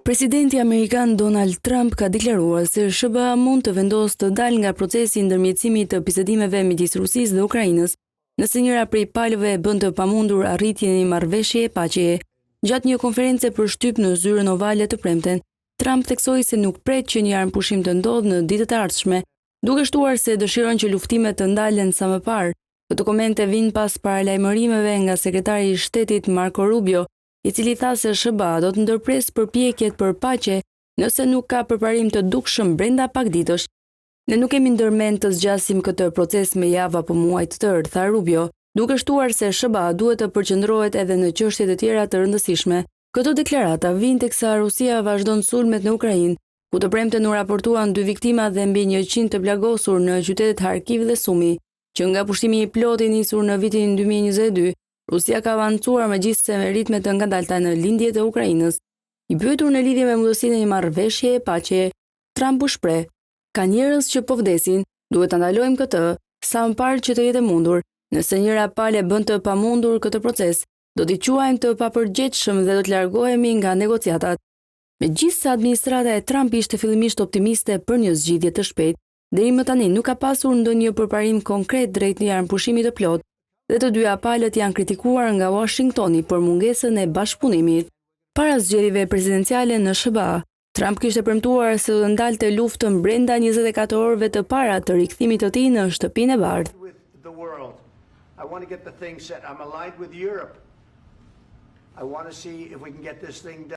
Presidenti Amerikan Donald Trump ka deklaruar se SBA mund të vendosë të dalë nga procesi i ndërmjetësimit të bisedimeve midis Rusisë dhe Ukrainës, nëse njëra prej palëve bën të pamundur arritjen e një marrëveshjeje paqeje. Gjatë një konference për shtyp në zyrën ovale të premten, Trump theksoi se nuk pret që një armëpushim të ndodhë në ditët e ardhshme, duke shtuar se dëshiron që luftimet të ndalen sa më parë. Këto komente vijnë pas paralajmërimeve nga sekretari i shtetit Marco Rubio, i cili tha se SBA do të ndërpresë përpjekjet për paqe nëse nuk ka përparim të dukshëm brenda pak ditësh. Ne nuk kemi ndërmend të zgjasim këtë proces me javë apo muaj të tërë, tha Rubio, duke shtuar se SBA duhet të përqendrohet edhe në çështje të tjera të rëndësishme. Këto deklarata vijnë teksa Rusia vazhdon sulmet në Ukrainë, ku të premten u raportuan 2 viktima dhe mbi 100 të plagosur në qytetet Kharkiv dhe Sumi, që nga pushtimi i plotë i nisur në vitin 2022. Rusia ka avancuar megjithëse me ritme të ngadalta në lindjet e Ukrainës. I pyetur në lidhje me mundësinë e një marrëveshjeje paqe, Trump u shpreh: "Ka njerëz që po vdesin, duhet ta ndalojmë këtë sa më parë që të jetë mundur. Nëse njëra palë bën të pamundur këtë proces, do t'i quajmë të papërgjegjshëm dhe do të largohemi nga negociatat." Megjithëse administrata e Trump ishte fillimisht optimiste për një zgjidhje të shpejtë, deri më tani nuk ka pasur ndonjë përparim konkret drejt një armëpushimi të plotë, dhe të dyja palët janë kritikuar nga Washingtoni për mungesën e bashkëpunimit. Para zgjedhjeve presidenciale në SBA, Trump kishte premtuar se do të ndalte luftën brenda 24 orëve të para të rikthimit të tij në Shtëpinë e Bardhë. I want to get the thing set. I'm aligned with Europe. I want to see if we can get this thing done.